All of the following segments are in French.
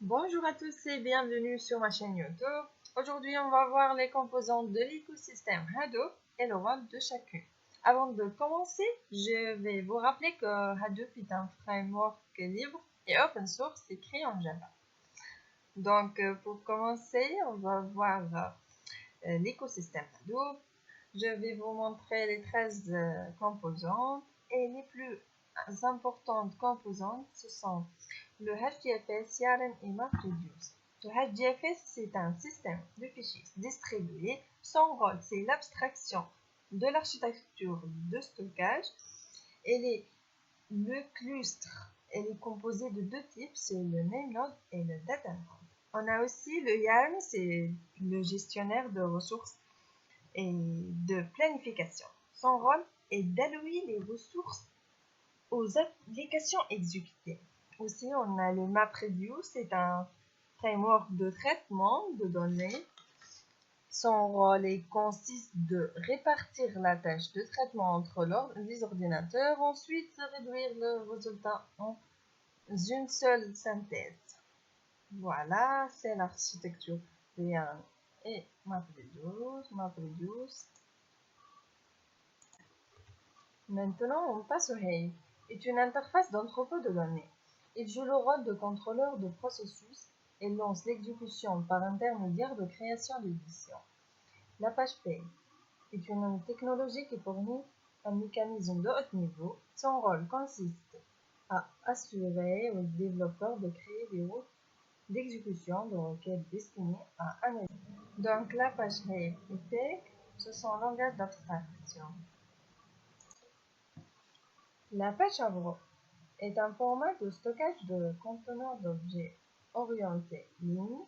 Bonjour à tous et bienvenue sur ma chaîne YouTube. Aujourd'hui, on va voir les composantes de l'écosystème Hadoop et le rôle de chacune. Avant de commencer, je vais vous rappeler que Hadoop est un framework libre et open source écrit en Java. Donc, pour commencer, on va voir l'écosystème Hadoop. Je vais vous montrer les 13 composantes et les plus importantes composantes, ce sont le HDFS, Yarn et MapReduce. Le HDFS, c'est un système de fichiers distribué. Son rôle, c'est l'abstraction de l'architecture de stockage. Le cluster, elle est composé de deux types, c'est le NameNode et le DataNode. On a aussi le Yarn, c'est le gestionnaire de ressources et de planification. Son rôle est d'allouer les ressources aux applications exécutées. Aussi, on a le MapReduce, c'est un framework de traitement de données. Son rôle consiste de répartir la tâche de traitement entre les ordinateurs, ensuite réduire le résultat en une seule synthèse. Voilà, c'est l'architecture Yarn et MapReduce. Maintenant, on passe au Hive. C'est une interface d'entrepôt de données. Il joue le rôle de contrôleur de processus et lance l'exécution par intermédiaire de création d'édition. L'Apache Pay est une technologie qui fournit un mécanisme de haut niveau. Son rôle consiste à assurer aux développeurs de créer des routes d'exécution de requêtes destinées à analyser. Donc l'Apache Hive et Peg, ce sont un langage d'abstraction. L'Apache Avro est un format de stockage de conteneurs d'objets orientés ligne.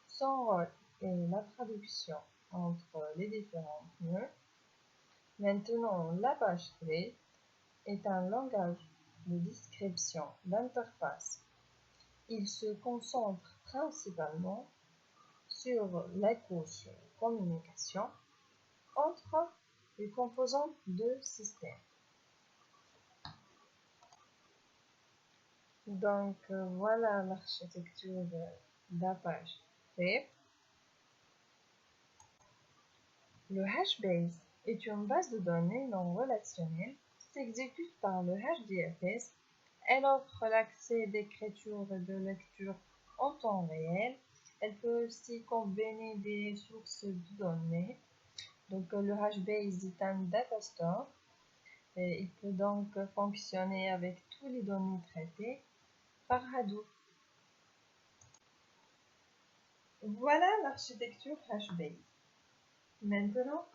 Son rôle est la traduction entre les différents nœuds. Maintenant, l'Apache Script est un langage de description d'interface. Il se concentre principalement sur la couche communication entre les composantes de système. Donc, voilà l'architecture d'Apache Script. Le HBase est une base de données non relationnelle qui s'exécute par le HDFS. Elle offre l'accès d'écriture et de lecture en temps réel. Elle peut aussi combiner des sources de données. Donc, le HBase est un data store. Et il peut donc fonctionner avec toutes les données traitées par Hadoop. Voilà l'architecture HBase. Maintenant,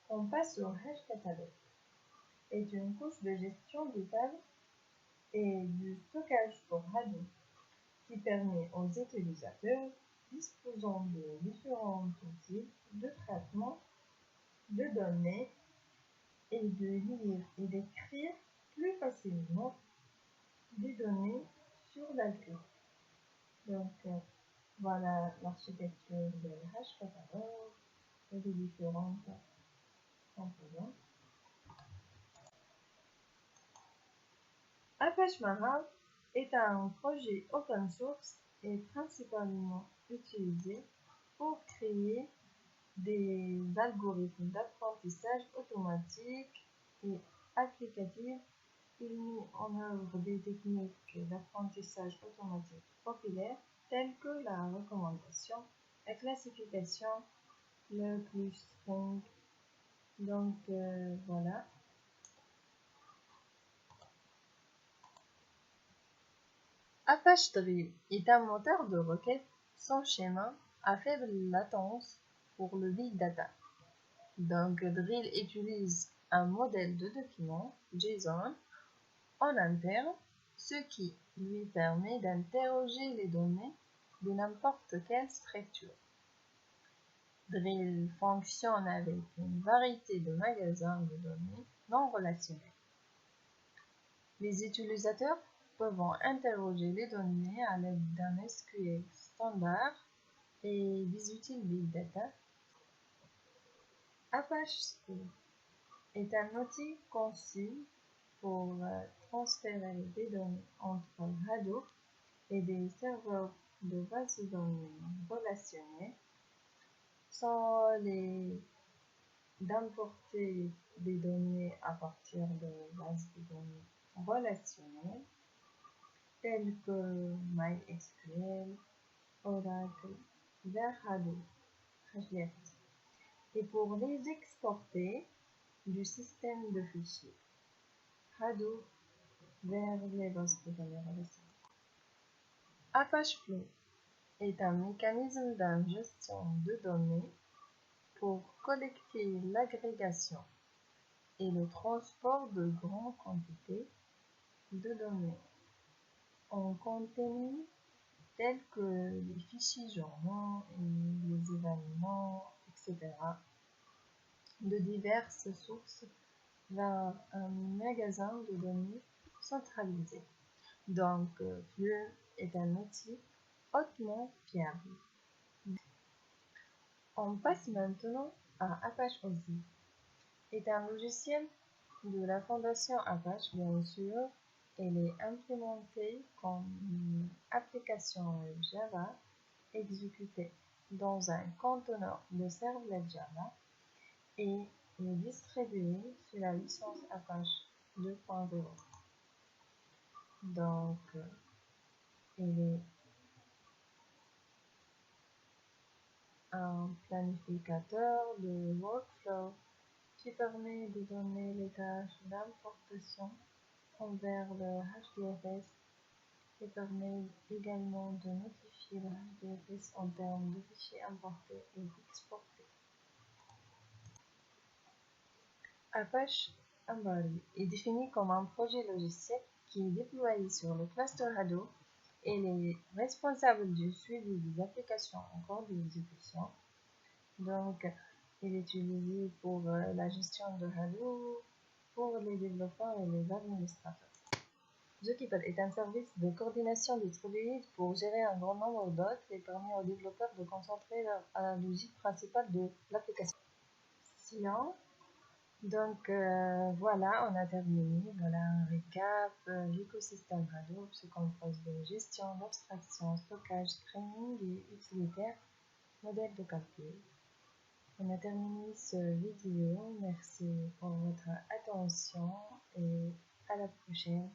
on passe au Hashcatalogue. C'est une couche de gestion des tables et du stockage pour Hadoop qui permet aux utilisateurs disposant de différents outils de traitement de données et de lire et d'écrire plus facilement des données sur la queue. Donc, voilà l'architecture de Hashcatalogue et les différentes composantes. Apache Marab est un projet open source et principalement utilisé pour créer des algorithmes d'apprentissage automatique et applicatif. Il met en œuvre des techniques d'apprentissage automatique populaires telles que la recommandation, la classification, le clustering. Donc voilà. Apache Drill est un moteur de requête sans schéma à faible latence pour le big data. Donc Drill utilise un modèle de document JSON en interne, ce qui lui permet d'interroger les données de n'importe quelle structure. Drill fonctionne avec une variété de magasins de données non relationnels. Les utilisateurs peuvent interroger les données à l'aide d'un SQL standard et des outils Big Data. Apache Script est un outil conçu pour transférer des données entre Hadoop et des serveurs de bases de données relationnelles sont d'importer des données à partir de bases de données relationnelles telles que MySQL, Oracle, vers Hadoop, et pour les exporter du système de fichiers Hadoop vers les bases de données relationnelles. Apache Flow est un mécanisme de gestion de données pour collecter l'agrégation et le transport de grandes quantités de données en contenu tels que les fichiers journaux et les événements, etc., de diverses sources vers un magasin de données centralisé. Donc, Flux est un outil hautement fiable. On passe maintenant à Apache OSI. C'est un logiciel de la fondation Apache, bien sûr. Elle est implémentée comme une application Java exécutée dans un conteneur de servlet Java et est distribuée sous la licence Apache 2.0. Donc, il est un planificateur de workflow qui permet de donner les tâches d'importation envers le HDFS et permet également de notifier le HDFS en termes de fichiers importés et exportés. Apache Ambari est défini comme un projet logiciel qui est déployé sur le cluster Hadoop et est responsable du suivi des applications en cours d'exécution. Donc, il est utilisé pour la gestion de Hadoop, pour les développeurs et les administrateurs. Zookeeper est un service de coordination distribué pour gérer un grand nombre d'hôtes et permet aux développeurs de concentrer à la logique principale de l'application. Sinon, donc voilà, on a terminé. Voilà un récap. L'écosystème Hadoop se compose de gestion, d'abstraction, stockage, training et utilitaire, modèle de calcul. On a terminé ce vidéo. Merci pour votre attention et à la prochaine.